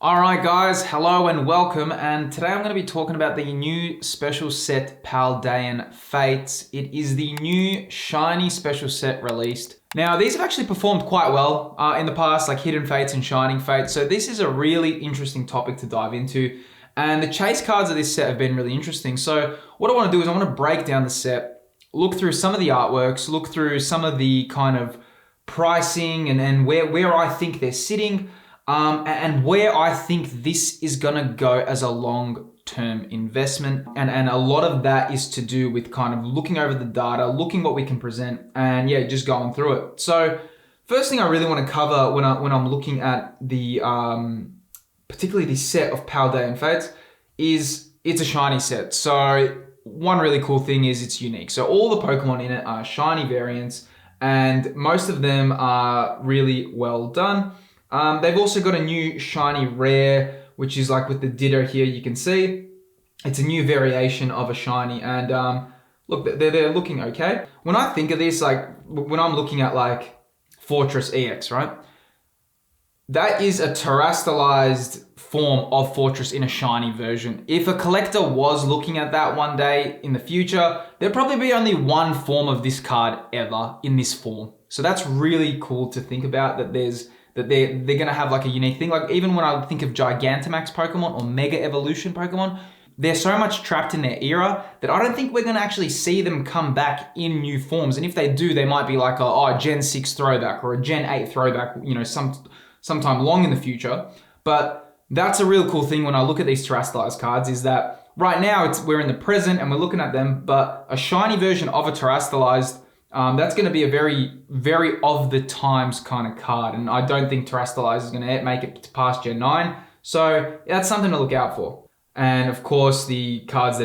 Alright guys, hello and welcome, and today I'm going to be talking about the new special set Paldean Fates. It is the new shiny special set released. Now these have actually performed quite well in the past, like Hidden Fates and Shining Fates, so this is a really interesting topic to dive into, and the chase cards of this set have been really interesting. So what I want to do is I want to break down the set, look through some of the artworks, look through some of the kind of pricing and where I think they're sitting, and where I think this is gonna go as a long-term investment. And a lot of that is to do with kind of looking over the data, looking what we can present, and yeah, just going through it. So first thing I really want to cover when I'm looking at the particularly the set of Paldean Fates is it's a shiny set. So one really cool thing is it's unique. So all the Pokemon in it are shiny variants, and most of them are really well done. They've also got a new shiny rare, which is like with the Ditto here, you can see. It's a new variation of a shiny, and look, they're looking okay. When I think of this, like when I'm looking at like Fortress EX, right? That is a terastallized form of Fortress in a shiny version. If a collector was looking at that one day in the future, there'd probably be only one form of this card ever in this form. So that's really cool to think about, that they're gonna have like a unique thing. Like even when I think of Gigantamax Pokemon or Mega Evolution Pokemon, they're so much trapped in their era that I don't think we're gonna actually see them come back in new forms. And if they do, they might be like a Gen 6 throwback or a Gen 8 throwback, you know, sometime long in the future. But that's a real cool thing when I look at these terastallized cards, is that right now we're in the present and we're looking at them, but a shiny version of a terastallized, that's going to be a very, very of the times kind of card. And I don't think Terastallized is going to make it past Gen 9. So that's something to look out for. And of course, the cards that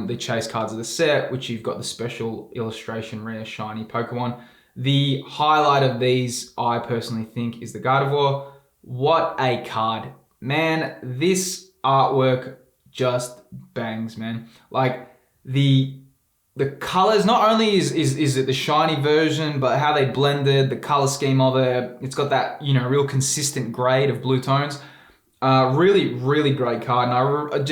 the chase cards of the set, which you've got the special illustration rare shiny Pokemon. The highlight of these, I personally think, is the Gardevoir. What a card. Man, this artwork just bangs, man. Like the colors, not only is it the shiny version, but how they blended the color scheme of it. It's got that, you know, real consistent grade of blue tones. Really, really great card. And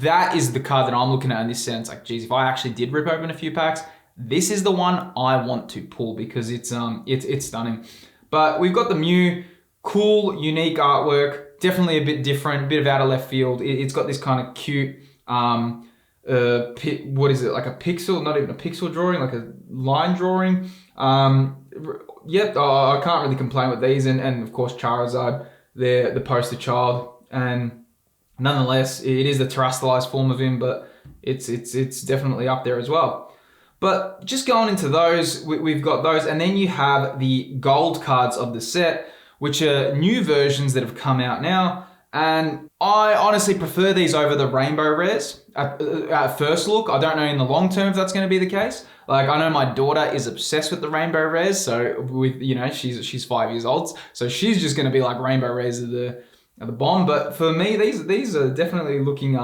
that is the card that I'm looking at in this sense. Like, geez, if I actually did rip open a few packs, this is the one I want to pull because it's stunning. But we've got the Mew, cool, unique artwork. Definitely a bit different, a bit of out of left field. It's got this kind of cute, what is it, like a pixel, not even a pixel drawing, like a line drawing. Yep, I can't really complain with these, and of course Charizard, the poster child, and nonetheless it is the terastallized form of him, but it's definitely up there as well. But just going into those, we've got those, and then you have the gold cards of the set, which are new versions that have come out now. And I honestly prefer these over the rainbow rares at first look. I don't know in the long term if that's going to be the case. Like, I know my daughter is obsessed with the rainbow rares, so with, you know, she's 5 years old, so she's just going to be like rainbow rares are the bomb. But for me, these are definitely looking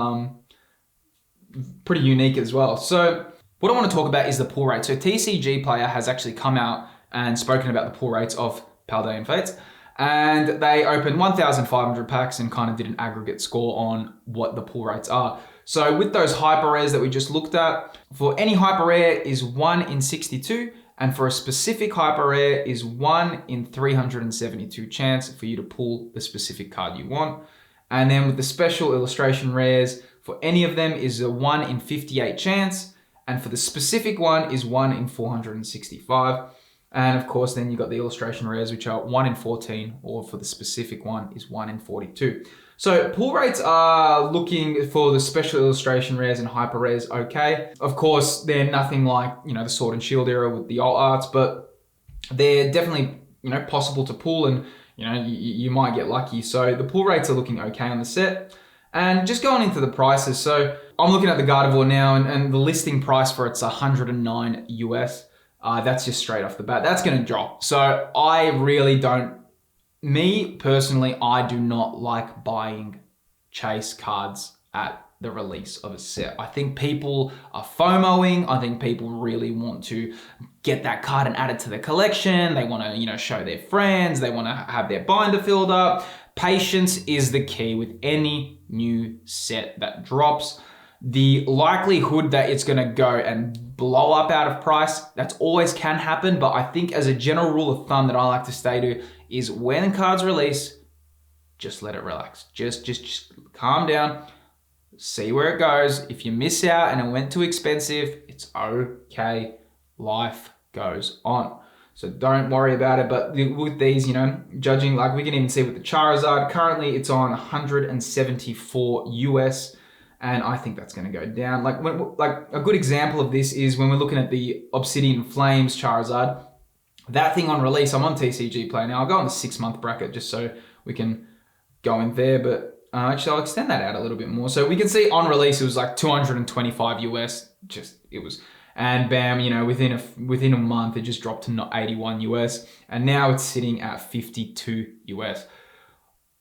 pretty unique as well. So what I want to talk about is the pull rate. So TCG Player has actually come out and spoken about the pull rates of Paldean Fates. And they opened 1,500 packs and kind of did an aggregate score on what the pull rates are. So with those hyper rares that we just looked at, for any hyper rare is 1 in 62, and for a specific hyper rare is 1 in 372 chance for you to pull the specific card you want. And then with the special illustration rares, for any of them is a 1 in 58 chance, and for the specific one is 1 in 465. And of course, then you've got the illustration rares, which are 1 in 14, or for the specific one is 1 in 42. So pull rates are looking for the special illustration rares and hyper rares okay. Of course, they're nothing like, you know, the Sword and Shield era with the alt arts, but they're definitely, you know, possible to pull, and, you know, you might get lucky. So the pull rates are looking okay on the set. And just going into the prices, so I'm looking at the Gardevoir now, and the listing price for it's 109 US. That's just straight off the bat. That's going to drop. So I really don't, me personally, I do not like buying chase cards at the release of a set. I think people are FOMOing. I think people really want to get that card and add it to their collection. They want to, you know, show their friends. They want to have their binder filled up. patience is the key with any new set that drops. The likelihood that it's gonna go and blow up out of price, that's always can happen, but I think as a general rule of thumb that I like to stay to is when cards release, just let it relax. Just calm down, see where it goes. If you miss out and it went too expensive, it's okay, life goes on. So don't worry about it, but with these, you know, judging, like we can even see with the Charizard, currently it's on 174 US. And I think that's going to go down. Like a good example of this is when we're looking at the Obsidian Flames Charizard. That thing on release, I'm on TCG Play now. I'll go on the 6-month bracket just so we can go in there. But actually, I'll extend that out a little bit more. So we can see on release, it was like 225 US. And bam, you know, within a month, it just dropped to 81 US. And now it's sitting at 52 US.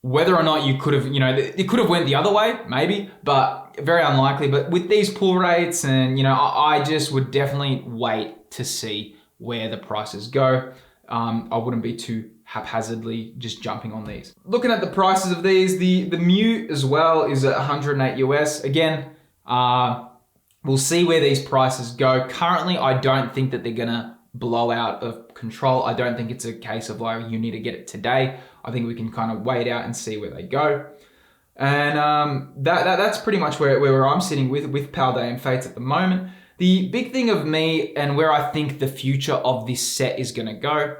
Whether or not you could have, you know, it could have went the other way, maybe, but very unlikely. But with these pull rates and, you know, I just would definitely wait to see where the prices go. I wouldn't be too haphazardly just jumping on these. Looking at the prices of these, the Mew as well is at 108 US. Again, we'll see where these prices go. Currently, I don't think that they're gonna blow out of control. I don't think it's a case of like, you need to get it today. I think we can kind of wait out and see where they go. And that's pretty much where I'm sitting with Paldean Fates at the moment. The big thing of me and where I think the future of this set is gonna go,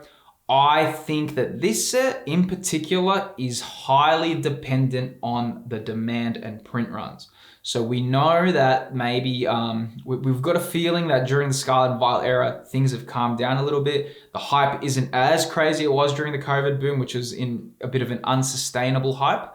I think that this set in particular is highly dependent on the demand and print runs. So we know that maybe we've got a feeling that during the Scarlet and Violet era, things have calmed down a little bit. The hype isn't as crazy it was during the COVID boom, which was in a bit of an unsustainable hype.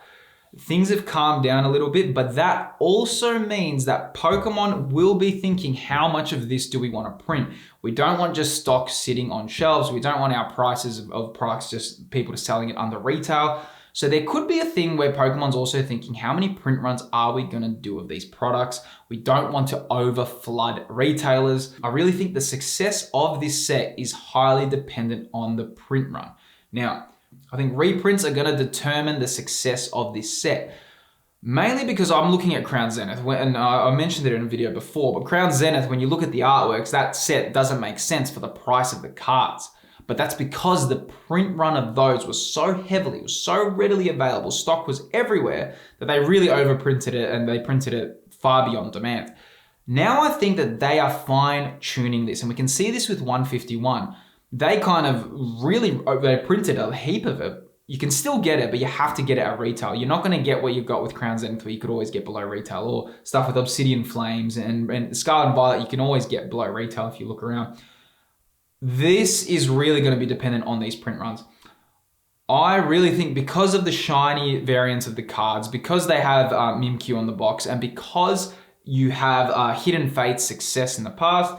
Things have calmed down a little bit, but that also means that Pokemon will be thinking, how much of this do we want to print? We don't want just stock sitting on shelves. We don't want our prices of products, just people just selling it under retail. So there could be a thing where Pokemon's also thinking, how many print runs are we gonna do of these products? We don't want to over flood retailers. I really think the success of this set is highly dependent on the print run. Now, I think reprints are gonna determine the success of this set. Mainly because I'm looking at Crown Zenith, and I mentioned it in a video before, but Crown Zenith, when you look at the artworks, that set doesn't make sense for the price of the cards. But that's because the print run of those was so heavily, it was so readily available, stock was everywhere, that they really overprinted it and they printed it far beyond demand. Now I think that they are fine tuning this, and we can see this with 151. They kind of really, they printed a heap of it. You can still get it, but you have to get it at retail. You're not gonna get what you've got with Crown Zenith, where you could always get below retail, or stuff with Obsidian Flames and Scarlet and Violet, you can always get below retail if you look around. This is really going to be dependent on these print runs. I really think because of the shiny variants of the cards, because they have Mimikyu on the box, and because you have Hidden Fate's success in the past,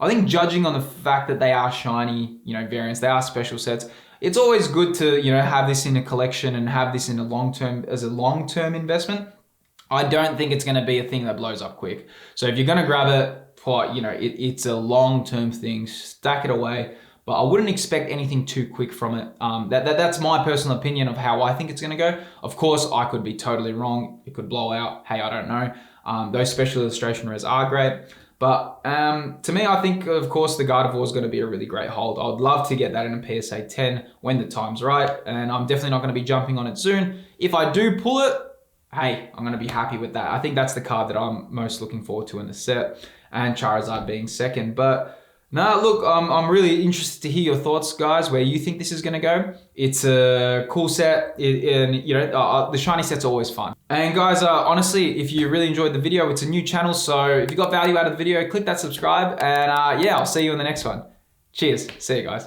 I think judging on the fact that they are shiny, you know, variants, they are special sets, it's always good to, you know, have this in a collection and have this in a long-term investment. I don't think it's going to be a thing that blows up quick. So if you're going to grab it, you know, it's a long-term thing, stack it away, but I wouldn't expect anything too quick from it. That's my personal opinion of how I think it's gonna go. Of course, I could be totally wrong. It could blow out. Hey, I don't know. Those special illustration rares are great. But to me, I think, of course, the Gardevoir is going to be a really great hold. I'd love to get that in a PSA 10 when the time's right, and I'm definitely not going to be jumping on it soon. If I do pull it, hey, I'm going to be happy with that. I think that's the card that I'm most looking forward to in the set, and Charizard being second. But no, look, I'm really interested to hear your thoughts, guys, where you think this is going to go. It's a cool set, and you know, the shiny set's always fun. And guys, honestly, if you really enjoyed the video, it's a new channel, so if you got value out of the video, click that subscribe, and yeah, I'll see you in the next one. Cheers. See you guys.